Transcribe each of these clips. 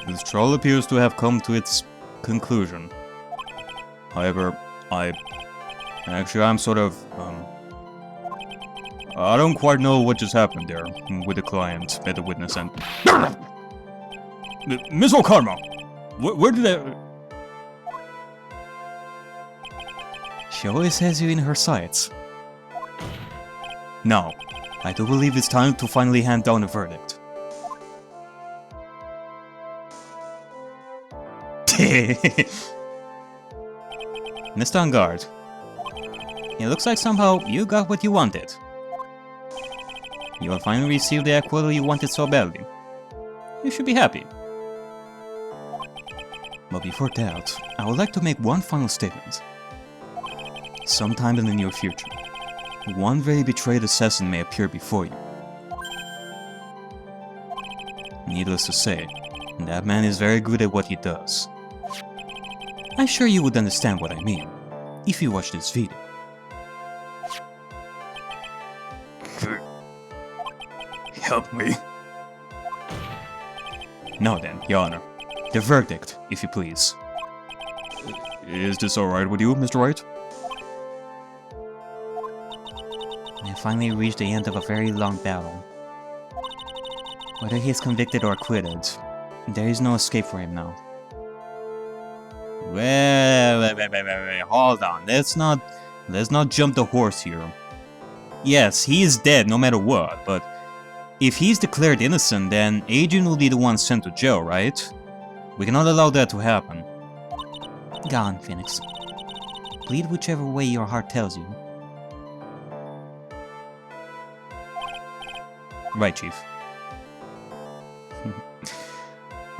This trial appears to have come to its conclusion. However, I'm sort of, I don't quite know what just happened there with the client at the witness and... Miss Okarma! Where did I... She always has you in her sights. Now, I do believe it's time to finally hand down a verdict. Mr. On guard. It looks like somehow you got what you wanted. You will finally receive the acquittal you wanted so badly. You should be happy. But before that, I would like to make one final statement. Sometime in the near future, one very betrayed assassin may appear before you. Needless to say, that man is very good at what he does. I'm sure you would understand what I mean, if you watch this video. Help me. Now then, Your Honor, the verdict, if you please. Is this alright with you, Mr. Wright? We finally reached the end of a very long battle. Whether he is convicted or acquitted, there is no escape for him now. Wait, hold on. Let's not jump the horse here. Yes, he is dead no matter what, but if he's declared innocent, then Adrian will be the one sent to jail, right? We cannot allow that to happen. Go on, Phoenix. Plead whichever way your heart tells you. Right, Chief.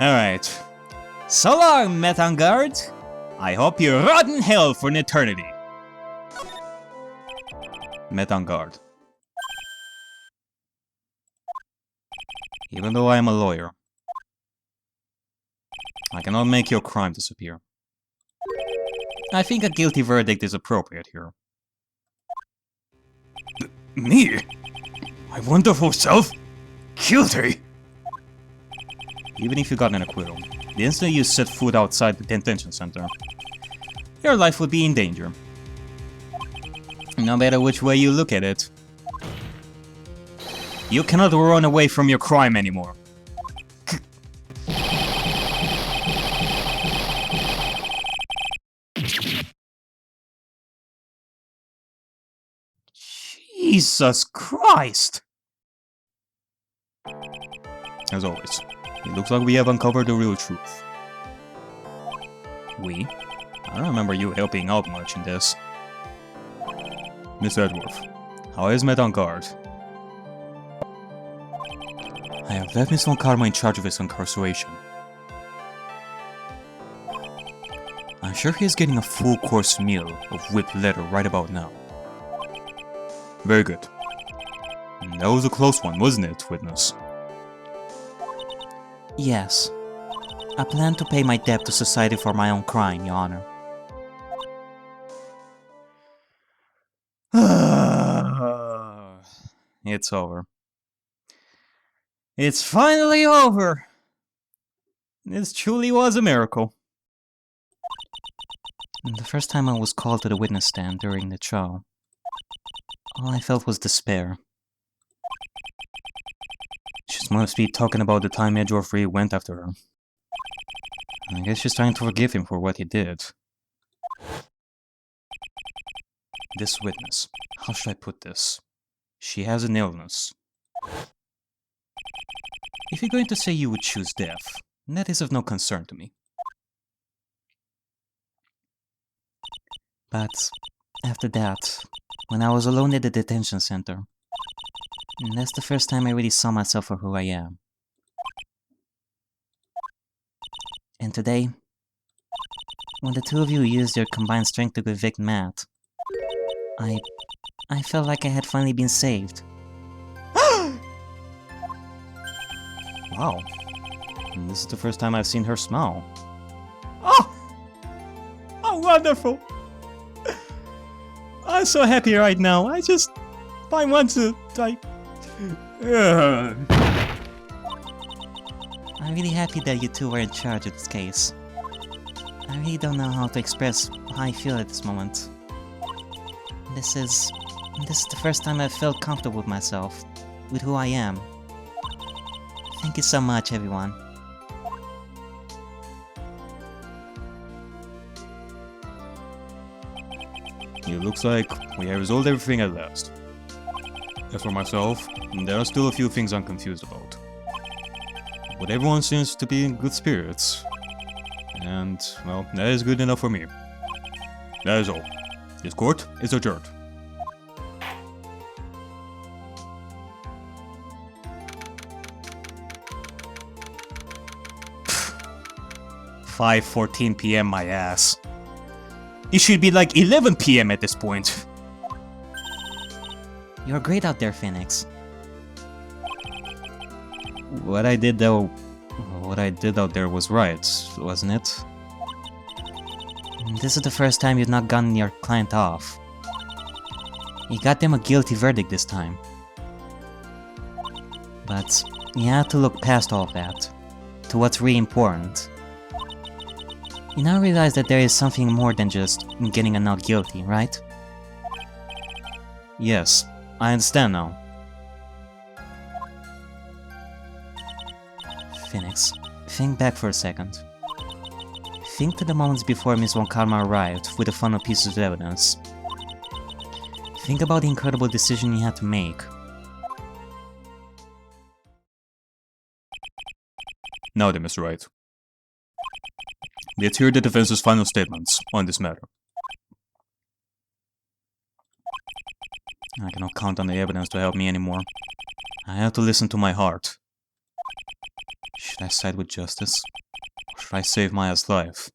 Alright. So long, Metangard. I hope you rot in hell for an eternity. Metangard. Even though I am a lawyer, I cannot make your crime disappear. I think a guilty verdict is appropriate here. Me? My wonderful self? Guilty? Even if you got an acquittal, the instant you set foot outside the detention center, your life would be in danger. No matter which way you look at it, you cannot run away from your crime anymore. Jesus Christ! As always, it looks like we have uncovered the real truth. We? I don't remember you helping out much in this. Miss Edgeworth, how is Met on guard? I have left Miss Karma in charge of his incarceration. I'm sure he is getting a full course meal of whipped leather right about now. Very good. That was a close one, wasn't it, witness? Yes. I plan to pay my debt to society for my own crime, Your Honor. It's over. It's finally over! This truly was a miracle. The first time I was called to the witness stand during the trial, all I felt was despair. She must be talking about the time Edgeworth really went after her. I guess she's trying to forgive him for what he did. This witness, how should I put this? She has an illness. If you're going to say you would choose death, that is of no concern to me. But after that, when I was alone at the detention center, that's the first time I really saw myself for who I am. And today, when the two of you used your combined strength to convict Matt, I felt like I had finally been saved. Wow. And this is the first time I've seen her smile. Oh! Oh, wonderful! I'm so happy right now. I want to, I'm really happy that you two were in charge of this case. I really don't know how to express how I feel at this moment. This is the first time I've felt comfortable with myself, with who I am. Thank you so much, everyone. It looks like we have resolved everything at last. As for myself, there are still a few things I'm confused about. But everyone seems to be in good spirits. And, well, that is good enough for me. That is all. This court is adjourned. Pfft. 5:14 PM, my ass. It should be like 11 PM at this point. You're great out there, Phoenix. What I did out there was right, wasn't it? This is the first time you've not gotten your client off. You got them a guilty verdict this time. But you have to look past all of that, to what's really important. You now realize that there is something more than just getting a not guilty, right? Yes, I understand now. Phoenix, think back for a second. Think to the moments before Miss Von Karma arrived with the final pieces of evidence. Think about the incredible decision you had to make. Now then, Mr. Wright. Let's hear the defense's final statements on this matter. I cannot count on the evidence to help me anymore. I have to listen to my heart. Should I side with justice? Or should I save Maya's life?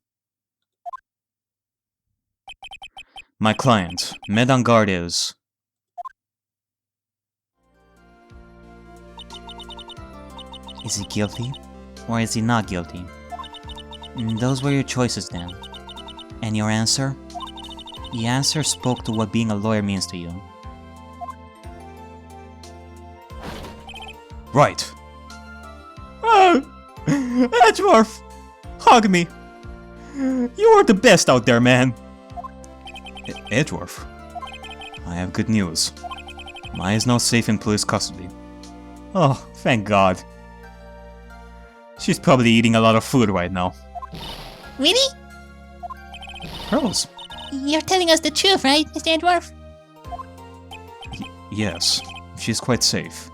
My client, Madame Guard is... Is he guilty? Or is he not guilty? Those were your choices then. And your answer? The answer spoke to what being a lawyer means to you. Right. Oh! Edgeworth! Hug me! You are the best out there, man! Edgeworth? I have good news. Maya is now safe in police custody. Oh, thank God. She's probably eating a lot of food right now. Really? Pearls? You're telling us the truth, right, Mr. Edgeworth? Yes, she's quite safe.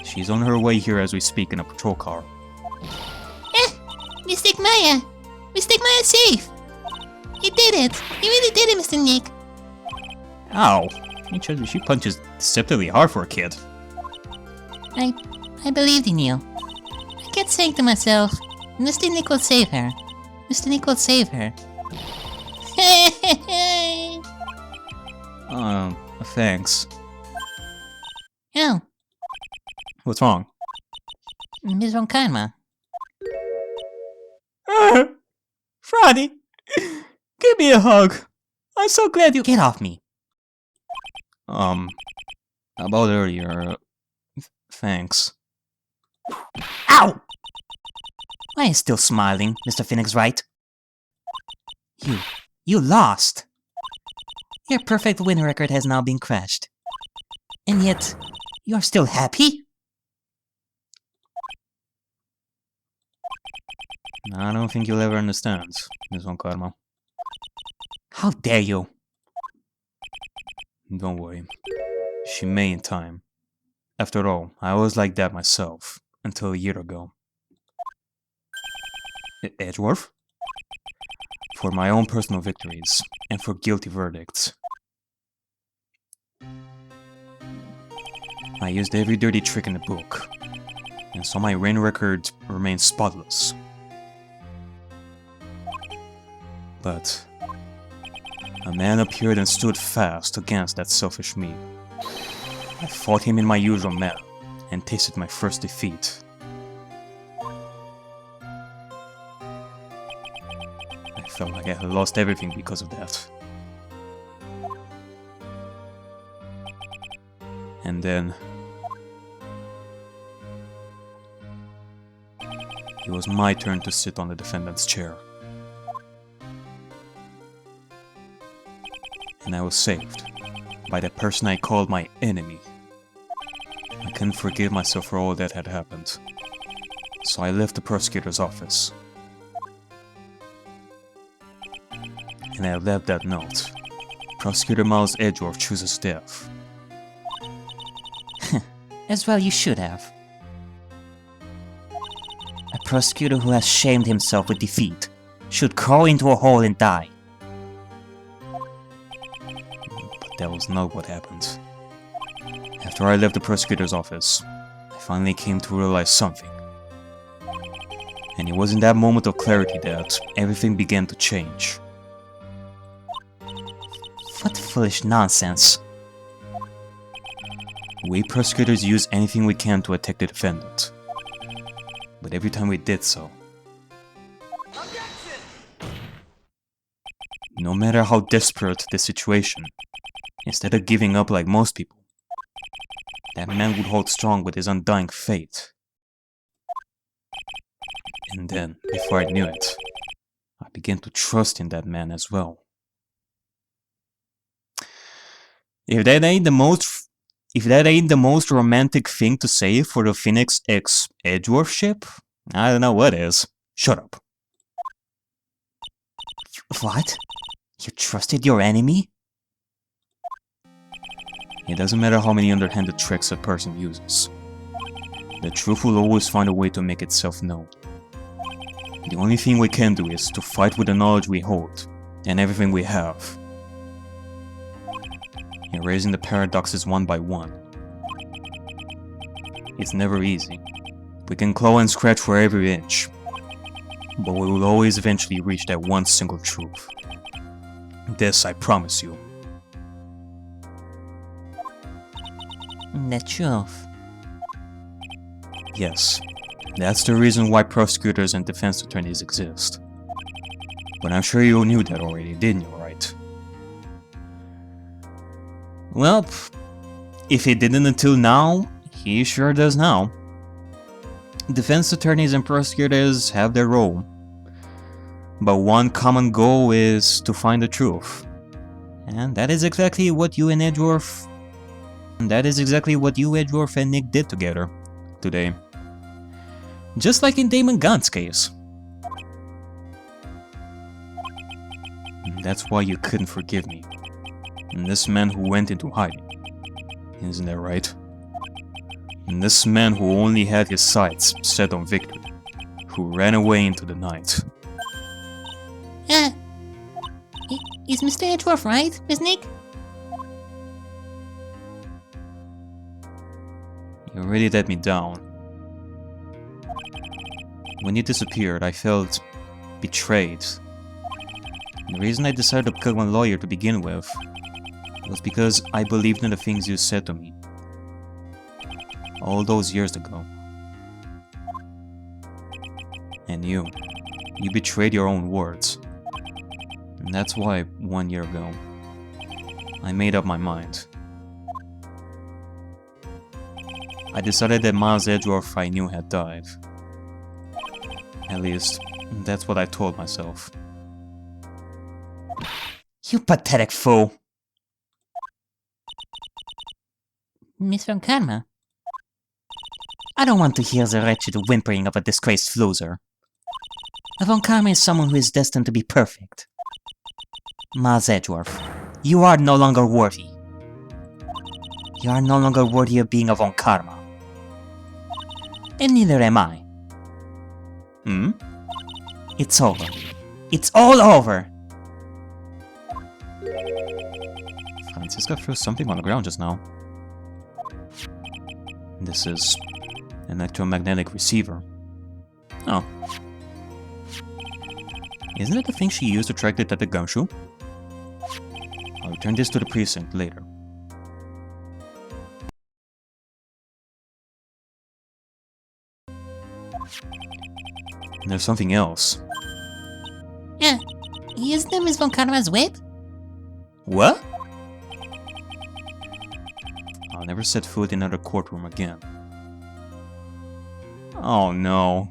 She's on her way here as we speak in a patrol car. Mistake Maya! Mistake Maya safe! You did it! You really did it, Mr. Nick! Ow! She punches deceptively hard for a kid. I believed in you. I kept saying to myself, Mr. Nick will save her. Mr. Nick will save her. Thanks. Oh, What's wrong? Ms. Von Karma. Franny! Give me a hug! I'm so glad you— Get off me! About earlier, thanks. Ow! Why are you still smiling, Mr. Phoenix Wright? You lost! Your perfect win record has now been crashed. And yet, you're still happy? I don't think you'll ever understand, Ms. Von Karma. How dare you? Don't worry. She may in time. After all, I was like that myself, until a year ago. Edgeworth? For my own personal victories, and for guilty verdicts. I used every dirty trick in the book, and so my reign record remains spotless. But a man appeared and stood fast against that selfish me. I fought him in my usual manner, and tasted my first defeat. I felt like I had lost everything because of that. And then... it was my turn to sit on the defendant's chair. And I was saved by the person I called my enemy. I couldn't forgive myself for all that had happened, so I left the prosecutor's office. And I left that note. Prosecutor Miles Edgeworth chooses death. As well you should have. A prosecutor who has shamed himself with defeat should crawl into a hole and die. But that was not what happened. After I left the prosecutor's office, I finally came to realize something. And it was in that moment of clarity that everything began to change. What foolish nonsense. We prosecutors use anything we can to attack the defendant. But every time we did so, no matter how desperate the situation, instead of giving up like most people, that man would hold strong with his undying faith. And then, before I knew it, I began to trust in that man as well. If that ain't the most romantic thing to say for the Phoenix X Edgeworth ship, I don't know what is. Shut up. What? You trusted your enemy? It doesn't matter how many underhanded tricks a person uses. The truth will always find a way to make itself known. The only thing we can do is to fight with the knowledge we hold, and everything we have. Erasing the paradoxes one by one. It's never easy. We can claw and scratch for every inch, but we will always eventually reach that one single truth. This I promise you. The truth. Yes, that's the reason why prosecutors and defense attorneys exist. But I'm sure you knew that already, didn't you, right? Well, if he didn't until now, he sure does now. Defense attorneys and prosecutors have their role, but one common goal is to find the truth. And that is exactly what you, Edgeworth, and Nick did together today. Just like in Damon Gunn's case. And that's why you couldn't forgive me. And this man who went into hiding. Isn't that right? And this man who only had his sights set on victory. Who ran away into the night. Is Mr. Edgeworth right, Miss Nick? You really let me down. When you disappeared, I felt betrayed. And the reason I decided to become a lawyer to begin with was because I believed in the things you said to me. All those years ago. And you betrayed your own words. And that's why 1 year ago, I made up my mind. I decided that Miles Edgeworth I knew had died. At least, that's what I told myself. You pathetic fool! Miss Von Karma? I don't want to hear the wretched whimpering of a disgraced loser. Von Karma is someone who is destined to be perfect. Miles Edgeworth, you are no longer worthy. You are no longer worthy of being a Von Karma. And neither am I. Hmm? It's over. It's all over! Franziska threw something on the ground just now. This is an electromagnetic receiver. Oh. Isn't it the thing she used to track Detective Gumshoe? I'll return this to the precinct later. And there's something else. Isn't there Miss Von Karma's whip? What? I'll never set foot in another courtroom again. Oh no.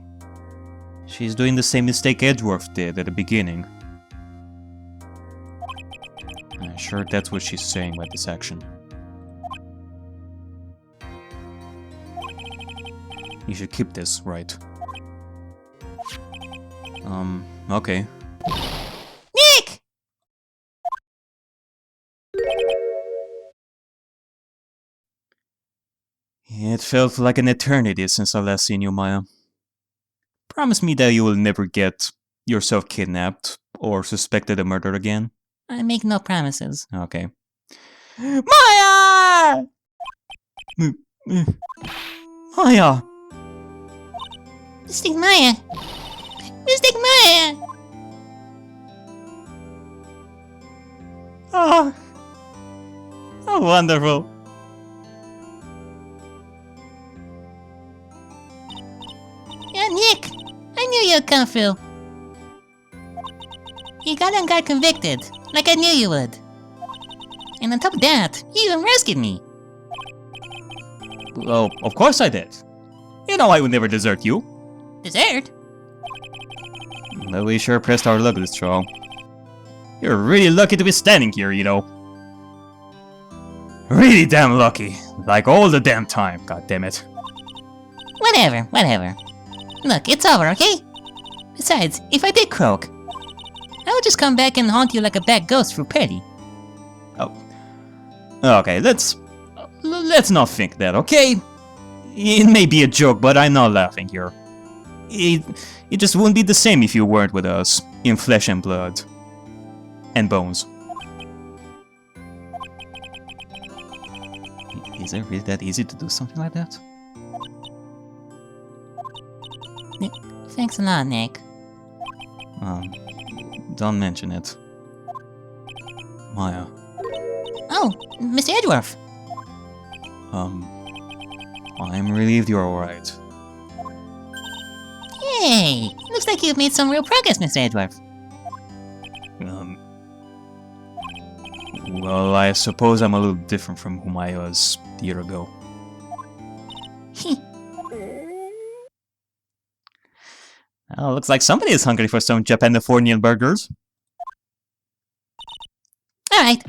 She's doing the same mistake Edgeworth did at the beginning. I'm sure that's what she's saying by this action. You should keep this, right? Okay. Nick! It felt like an eternity since I last seen you, Maya. Promise me that you will never get yourself kidnapped or suspected of murder again. I make no promises. Okay. Maya! Maya! Mystic Maya! Mystic Maya! Oh, oh wonderful. Yeah, Nick! I knew you'd come through. You got convicted, like I knew you would. And on top of that, you even rescued me. Well, of course I did. You know I would never desert you. Dessert? But we sure pressed our luck this trial. You're really lucky to be standing here, you know. Really damn lucky. Like all the damn time, god damn it. Whatever. Look, it's over, okay? Besides, if I did croak, I would just come back and haunt you like a bad ghost through pity. Oh. Okay, let's not think that, okay? It may be a joke, but I'm not laughing here. It just wouldn't be the same if you weren't with us, in flesh and blood. And bones. Is it really that easy to do something like that? Thanks a lot, Nick. Don't mention it. Maya. Oh, Mr. Edgeworth. I'm relieved you're alright. Yay! Looks like you've made some real progress, Mr. Edgeworth. Well, I suppose I'm a little different from whom I was a year ago. Oh, looks like somebody is hungry for some Japanifornian burgers. Alright.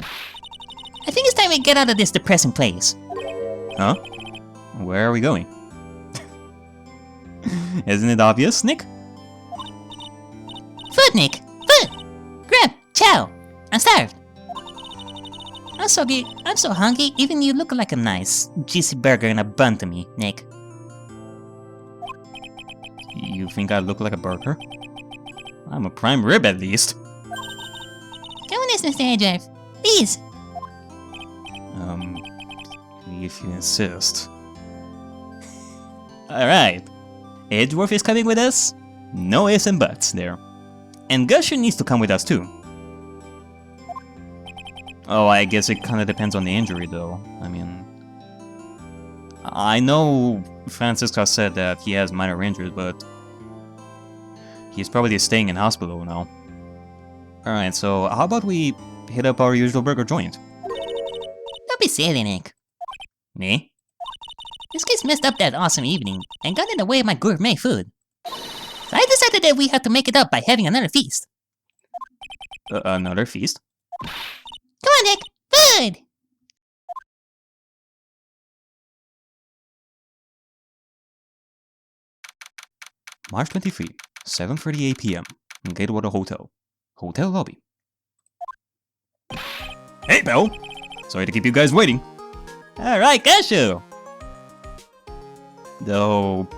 I think it's time we get out of this depressing place. Huh? Where are we going? Isn't it obvious, Nick? Food, Nick! Food! Grab! Chow! I'm starved! I'm so hungry, even you look like a nice, juicy burger in a bun to me, Nick. You think I look like a burger? I'm a prime rib at least. Come on, Mr. Edgeworth. Please! If you insist. Alright. Edgeworth is coming with us? No ifs and buts there. And Gusher needs to come with us too. Oh, I guess it kinda depends on the injury though. I mean... I know Franziska said that he has minor injuries, but... he's probably staying in hospital now. Alright, so how about we hit up our usual burger joint? Don't be silly, Nick. Me? This kid's messed up that awesome evening and got in the way of my gourmet food. So I decided that we have to make it up by having another feast. Another feast? Come on, Nick! Food! March 23, 7:38 p.m. Gatewater Hotel. Hotel lobby. Hey, Belle! Sorry to keep you guys waiting. Alright, got you! Though...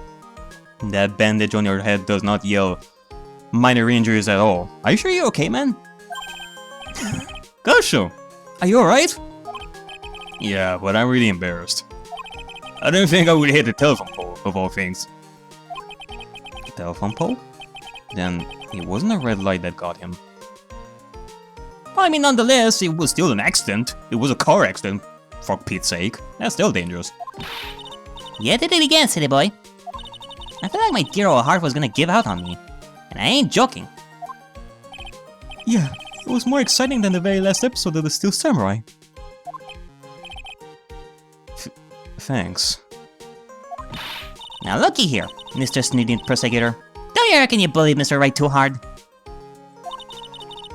that bandage on your head does not yell minor injuries at all. Are you sure you're okay, man? Gosho! Are you alright? Yeah, but I'm really embarrassed. I didn't think I would hit the telephone pole, of all things. Telephone pole? Then it wasn't a red light that got him. I mean, nonetheless, it was still an accident. It was a car accident, for Pete's sake. That's still dangerous. You did it again, city boy. I felt like my dear old heart was gonna give out on me. And I ain't joking. Yeah, it was more exciting than the very last episode of the Steel Samurai. Thanks. Now looky here, Mr. Sneaky Prosecutor. Don't you reckon you bullied Mr. Wright too hard?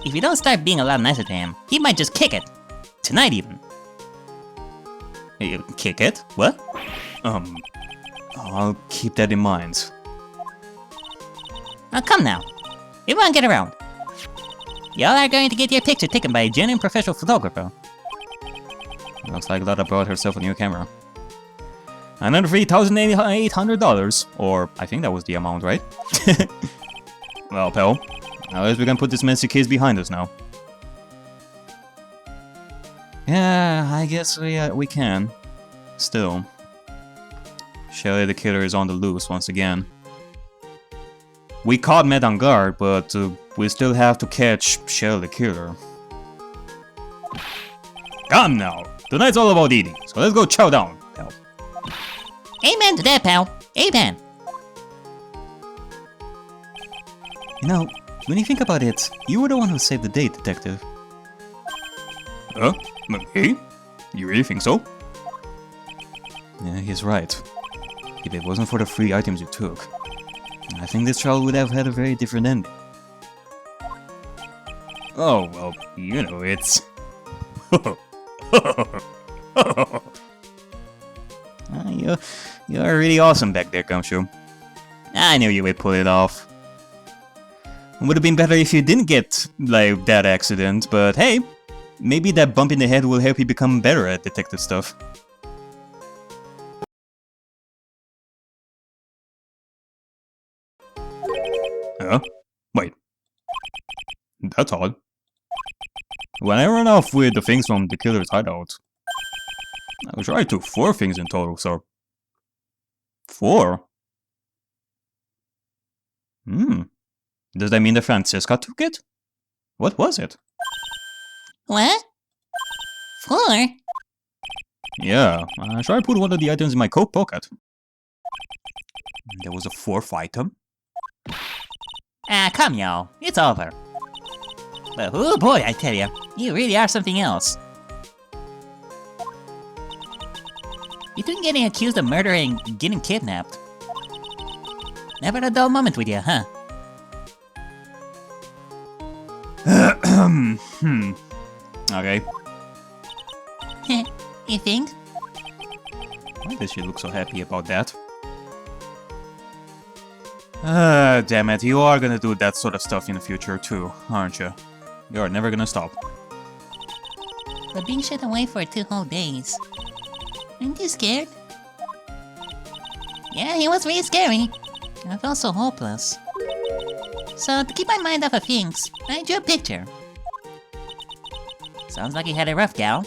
If you don't start being a lot nicer to him, he might just kick it. Tonight even. Kick it? What? I'll keep that in mind. Now come now. Everyone get around. Y'all are going to get your picture taken by a genuine professional photographer. Looks like Lotta brought herself a new camera. Another $3,800, or I think that was the amount, right? Well, pal, I guess we can put this messy case behind us now. Yeah, I guess we can. Still. Shelly the killer is on the loose once again. We caught Matt on guard, but we still have to catch Shelly the killer. Come now! Tonight's all about eating, so let's go chow down, pal. Amen to that, pal. Amen. You know, when you think about it, you were the one who saved the day, detective. Huh? Me? You really think so? Yeah, he's right. If it wasn't for the free items you took, I think this trial would have had a very different ending. Oh, well, you know, it's... You're really awesome back there, Gumshoe. I knew you would pull it off. It would have been better if you didn't get, like, that accident, but hey, maybe that bump in the head will help you become better at detective stuff. Huh? Wait. That's odd. When I run off with the things from the killer's hideout, I was sure I took 4 things in total, so... 4? Does that mean that Franziska took it? What was it? What? 4? Yeah, I sure I put one of the items in my coat pocket. There was a 4th item? Ah, come y'all. It's over. But oh boy, I tell you, you really are something else. Between getting accused of murder and getting kidnapped. Never a dull moment with you, huh? Okay. You think? Why does she look so happy about that? Damn it, you are gonna do that sort of stuff in the future too, aren't you? You're never gonna stop. But being shut away for 2 whole days. Aren't you scared? Yeah, he was really scary. I felt so hopeless. So, to keep my mind off of things, I drew a picture. Sounds like you had a rough gal.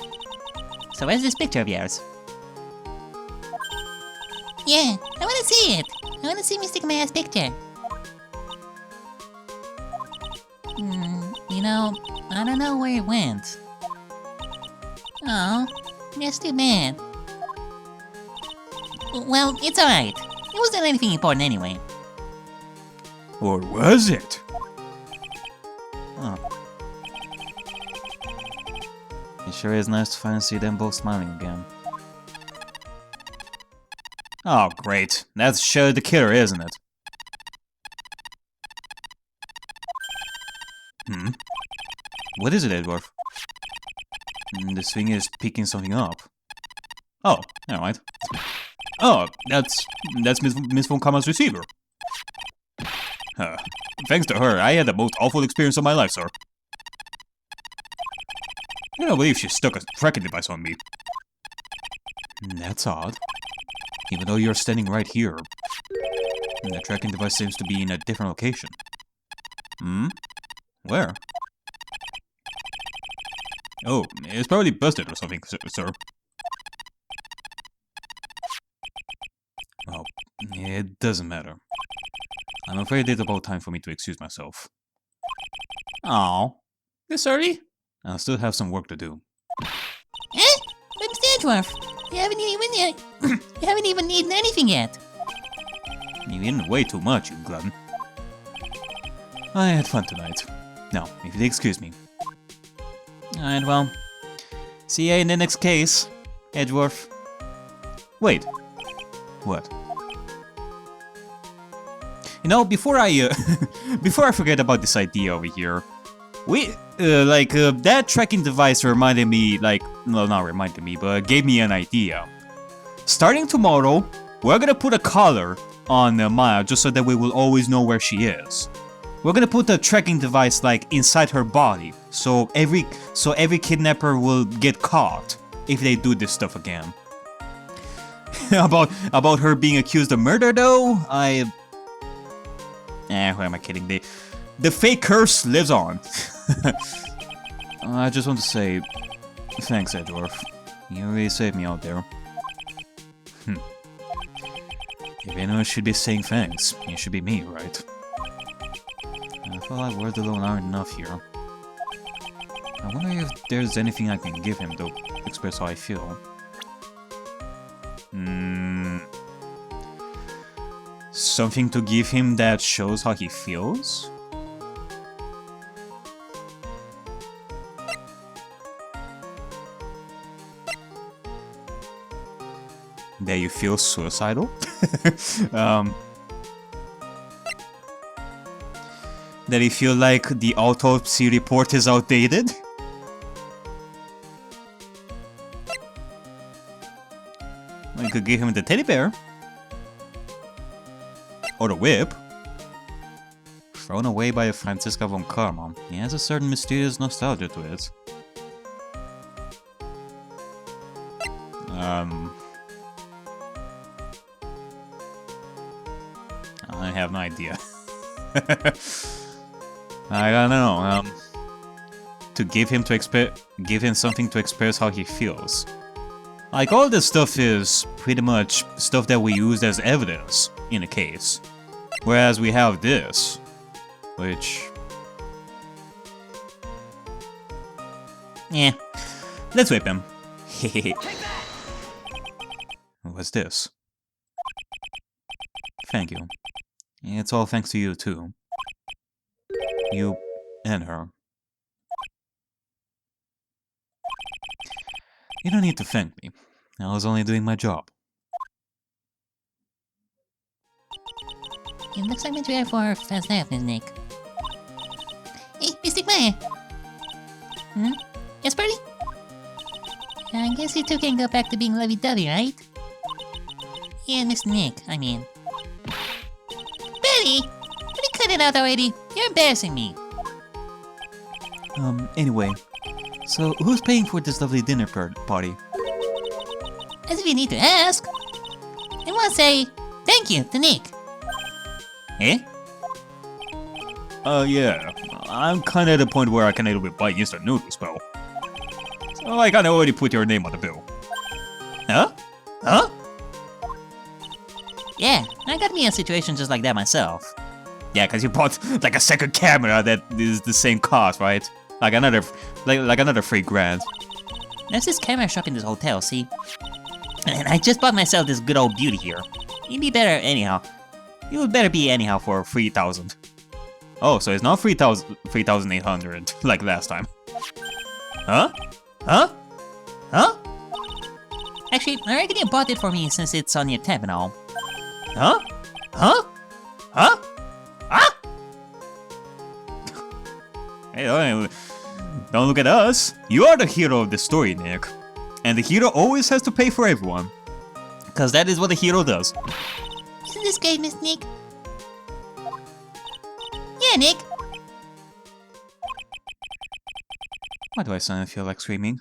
So where's this picture of yours? Yeah, I wanna see it! I wanna see me stick my ass picture. You know, I don't know where it went. Oh, that's too bad. Well, it's alright. It wasn't anything important anyway. Or was it? Oh. It sure is nice to finally see them both smiling again. Oh, great. That's Shelly the killer, isn't it? What is it, Edgeworth? This thing is picking something up. Oh, alright. Oh, that's Miss Von Kammer's receiver. Thanks to her, I had the most awful experience of my life, sir. I don't believe she stuck a tracking device on me. That's odd. Even though you're standing right here, the tracking device seems to be in a different location. Where? Oh, it's probably busted or something, sir. Oh, it doesn't matter. I'm afraid it's about time for me to excuse myself. Oh, this early? I'll still have some work to do. Eh? Mr. Edgeworth, you haven't even eaten anything yet. You've eaten way too much, you glutton. I had fun tonight. Now, if you'd excuse me. Alright, well, see ya in the next case, Edgeworth. Wait. What? You know, before I before I forget about this idea over here, that tracking device reminded me, like, well, not reminded me, but gave me an idea. Starting tomorrow, we're gonna put a collar on Maya just so that we will always know where she is. We're gonna put the tracking device like inside her body, so every kidnapper will get caught if they do this stuff again. about her being accused of murder though, who am I kidding? The fake curse lives on. I just want to say thanks, Edgeworth. You really saved me out there. If anyone should be saying thanks, it should be me, right? I feel like words alone aren't enough here. I wonder if there's anything I can give him to express how I feel. Something to give him that shows how he feels? That you feel suicidal? That you feel like the autopsy report is outdated? I could give him the teddy bear. Or the whip. Thrown away by Franziska von Karma. He has a certain mysterious nostalgia to it. I have no idea. I don't know. To give him something to express how he feels. Like, all this stuff is pretty much stuff that we use as evidence in a case. Whereas we have this, which... yeah, let's whip him. What's this? Thank you. It's all thanks to you, too. You and her. You don't need to thank me. I was only doing my job. It looks like we're ready for first half, Nick. Hey, Mystic Man! Yes, Birdie? I guess you two can go back to being lovey-dovey, right? Yeah, Miss Nick, I mean. Betty! Will you cut it out already? You're embarrassing me. Anyway. So, who's paying for this lovely dinner party? As if you need to ask. I want to say thank you to Nick. Eh? Yeah. I'm kinda at the point where I can a little bit buy instant noodles, though. So I kinda already put your name on the bill. Huh? Huh? Yeah, I got me in a situation just like that myself. Yeah, cause you bought like a second camera that is the same cost, right? Like another $3,000. There's this camera shop in this hotel, see? And I just bought myself this good old beauty here. You'd be better anyhow. You would better be anyhow for 3,000. Oh, so it's not 3,800 like last time. Huh? Huh? Huh? Actually, I reckon you bought it for me since it's on your tab and all. Huh? Huh? Huh? Huh? Hey, don't look at us. You are the hero of the story, Nick. And the hero always has to pay for everyone. Cause that is what the hero does. Isn't this great, Miss Nick? Yeah, Nick. Why do I suddenly feel like screaming?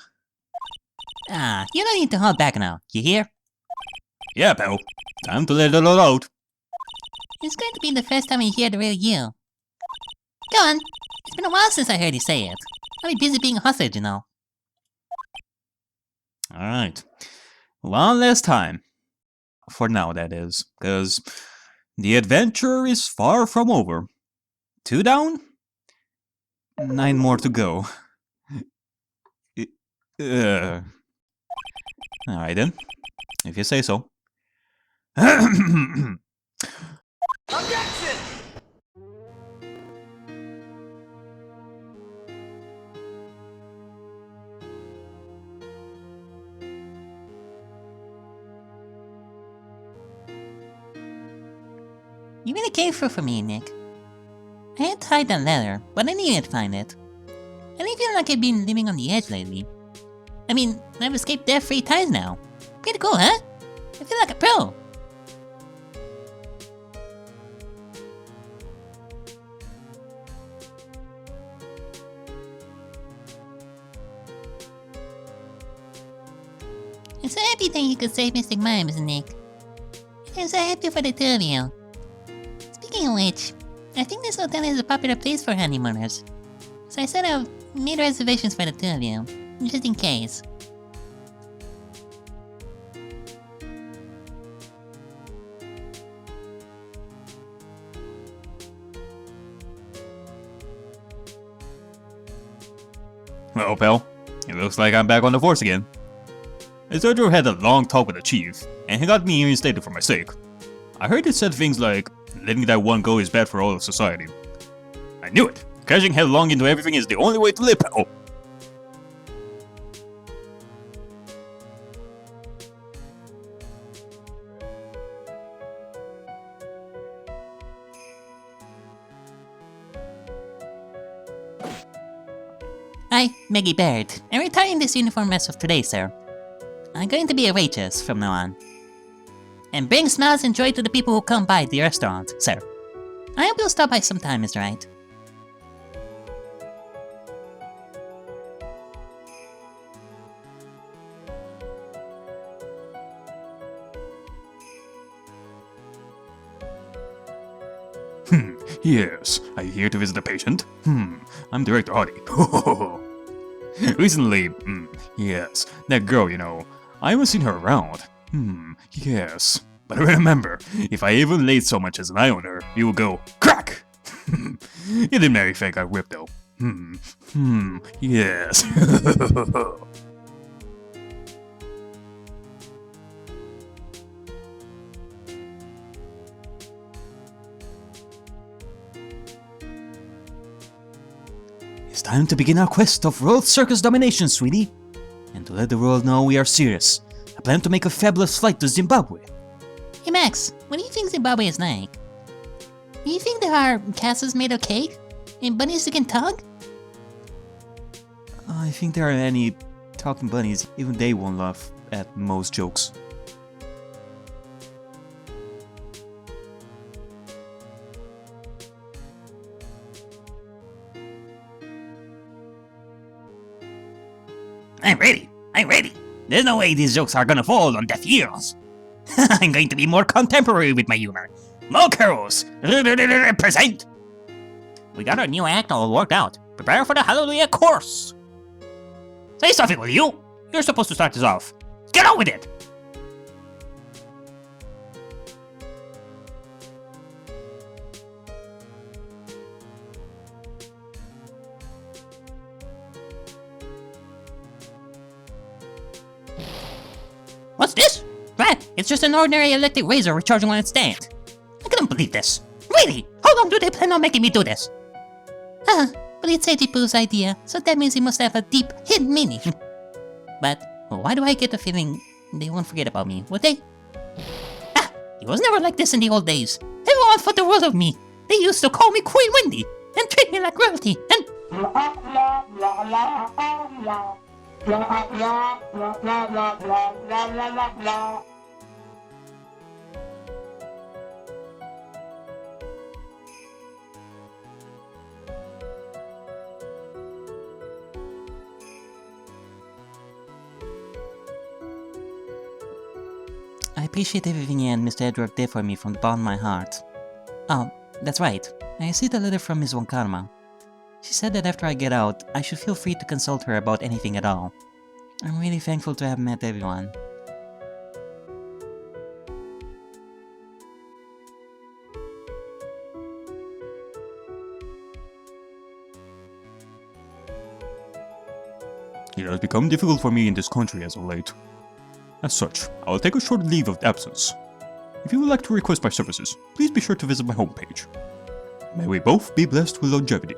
Ah, you don't need to hold back now, you hear? Yeah, pal. Time to let it all out. It's going to be the first time you hear the real you. Go on. It's been a while since I heard you say it. I'll be busy being a hostage, you know. Alright. One last time. For now, that is. Because the adventure is far from over. 2 down? 9 more to go. Alright then. If you say so. Objection! You really came through for me, Nick. I had to hide that letter, but I knew you'd find it. And I feel like I've been living on the edge lately. I mean, I've escaped death 3 times now. Pretty cool, huh? I feel like a pro. I'm so happy that you could save Mr. Mimes, Nick. And I'm so happy for the two of you. Speaking of which, I think this hotel is a popular place for honeymooners. So I sort of made reservations for the two of you, just in case. Well, pal, it looks like I'm back on the force again. Miss Edgeworth had a long talk with the chief, and he got me reinstated for my sake. I heard it said things like, letting that one go is bad for all of society. I knew it! Crashing headlong into everything is the only way to live, pal! Hi, Maggie Baird. I'm retiring this uniform as of today, sir. I'm going to be a waitress from now on. And bring smiles and joy to the people who come by the restaurant, sir. I hope you'll stop by sometime, Mr. Wright. Yes, are you here to visit a patient? I'm Director Hardy. Recently, yes, that girl, you know, I haven't seen her around. Yes. But remember, if I even laid so much as an eye on her, you will go, crack! You didn't marry fake got whipped though. Yes. It's time to begin our quest of world circus domination, sweetie. And to let the world know we are serious, I plan to make a fabulous flight to Zimbabwe. Hey Max, what do you think Zimbabwe is like? Do you think there are castles made of cake? And bunnies that can talk? I think there are any talking bunnies, even they won't laugh at most jokes. I'm ready! I'm ready! There's no way these jokes are gonna fall on deaf ears! I'm going to be more contemporary with my humor. More carols! Represent! We got our new act all worked out. Prepare for the Hallelujah course! Say something, will you? You're supposed to start this off. Get on with it! What's this? That, it's just an ordinary electric razor recharging on its stand. I couldn't believe this. Really? How long do they plan on making me do this? But it's Eddie Pooh's idea, so that means he must have a deep, hidden meaning. But why do I get the feeling they won't forget about me, would they? It was never like this in the old days. Everyone thought the world of me. They used to call me Queen Wendy, and treat me like royalty, and... I appreciate everything you and Mr. Edgeworth did for me from the bottom of my heart. Oh, that's right. I received a letter from Ms. Wonkarma. She said that after I get out, I should feel free to consult her about anything at all. I'm really thankful to have met everyone. It has become difficult for me in this country as of late. As such, I will take a short leave of absence. If you would like to request my services, please be sure to visit my homepage. May we both be blessed with longevity.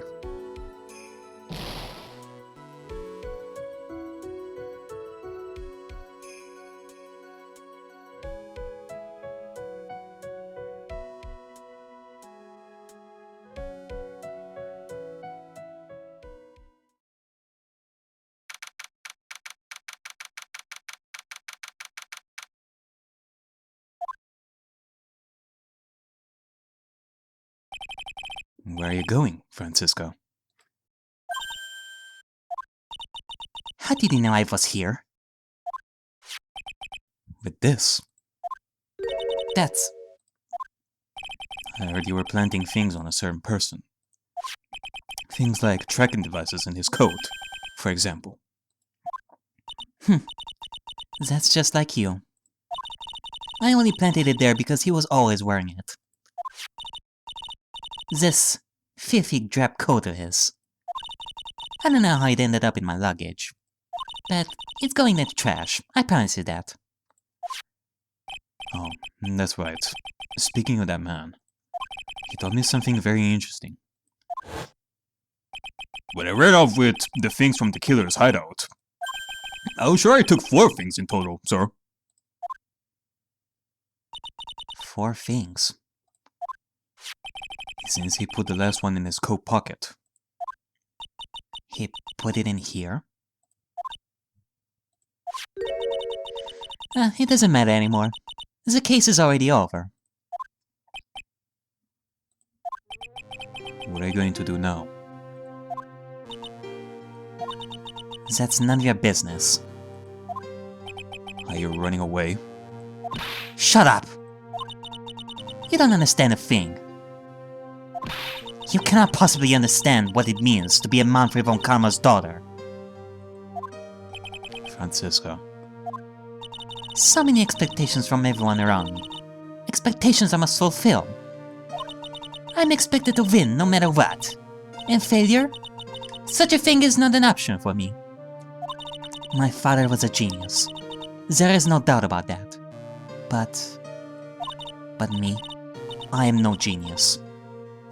Where are you going, Franziska? How did you know I was here? With this. That's... I heard you were planting things on a certain person. Things like tracking devices in his coat, for example. That's just like you. I only planted it there because he was always wearing it. This filthy drab coat of his. I don't know how it ended up in my luggage. But it's going in the trash, I promise you that. Oh, that's right. Speaking of that man, he told me something very interesting. When I read off with the things from the killer's hideout, I was sure I took 4 things in total, sir. 4 things. Since he put the last one in his coat pocket. He put it in here? It doesn't matter anymore. The case is already over. What are you going to do now? That's none of your business. Are you running away? Shut up! You don't understand a thing. You cannot possibly understand what it means to be a Manfred von Karma's daughter. Franziska. So many expectations from everyone around me. Expectations I must fulfill. I'm expected to win no matter what. And failure? Such a thing is not an option for me. My father was a genius. There is no doubt about that. But me, I am no genius.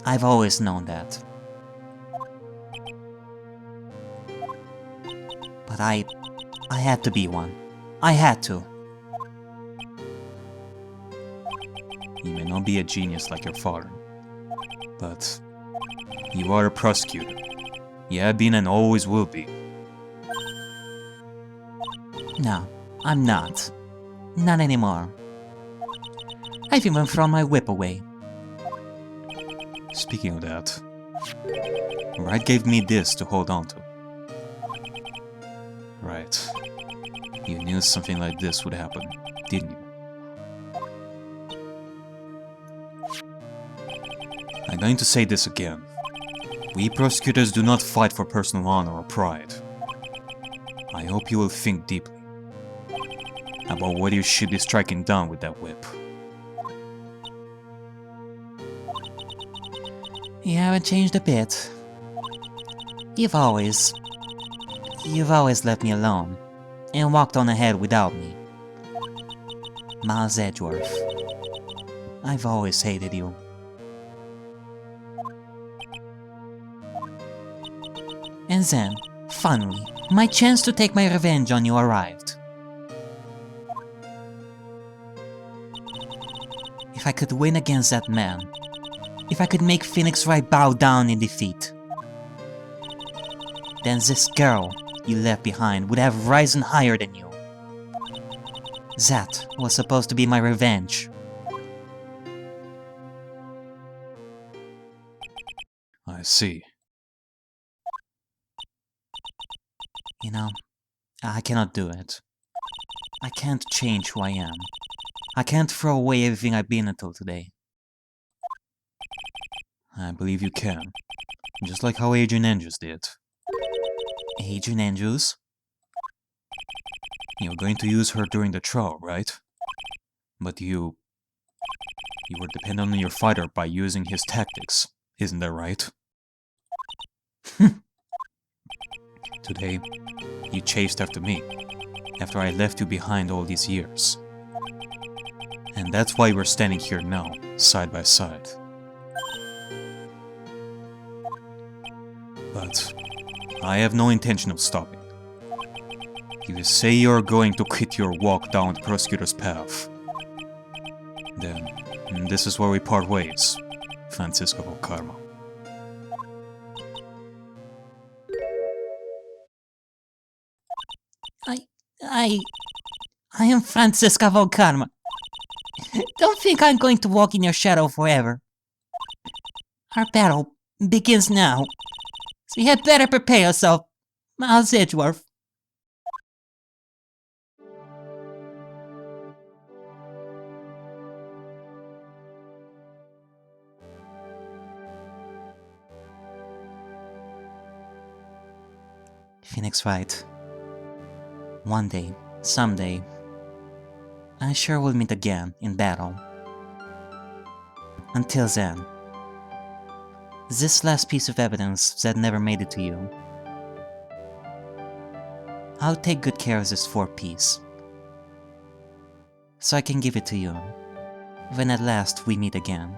I've always known that. But I had to be one. I had to. You may not be a genius like your father, but you are a prosecutor. You have been and always will be. No, I'm not. Not anymore. I've even thrown my whip away. Speaking of that, Wright gave me this to hold on to. Right. You knew something like this would happen, didn't you? I'm going to say this again. We prosecutors do not fight for personal honor or pride. I hope you will think deeply about what you should be striking down with that whip. You haven't changed a bit. You've always left me alone and walked on ahead without me. Miles Edgeworth. I've always hated you. And then, finally, my chance to take my revenge on you arrived. If I could win against that man, if I could make Phoenix Wright bow down in defeat, then this girl you left behind would have risen higher than you. That was supposed to be my revenge. I see. You know, I cannot do it. I can't change who I am. I can't throw away everything I've been until today. I believe you can. Just like how Adrian Andrews did. Adrian Andrews? You were going to use her during the trial, right? But you were dependent on your fighter by using his tactics, isn't that right? Today, you chased after me, after I left you behind all these years. And that's why we're standing here now, side by side. But I have no intention of stopping. If you say you're going to quit your walk down the prosecutor's path, then this is where we part ways, Franziska von Karma. I am Franziska von Karma. Don't think I'm going to walk in your shadow forever. Our battle begins now. So you had better prepare yourself, Miles Edgeworth. Phoenix Wright. One day, someday, I sure will meet again in battle. Until then, this last piece of evidence that never made it to you, I'll take good care of this fourth piece, so I can give it to you when at last we meet again.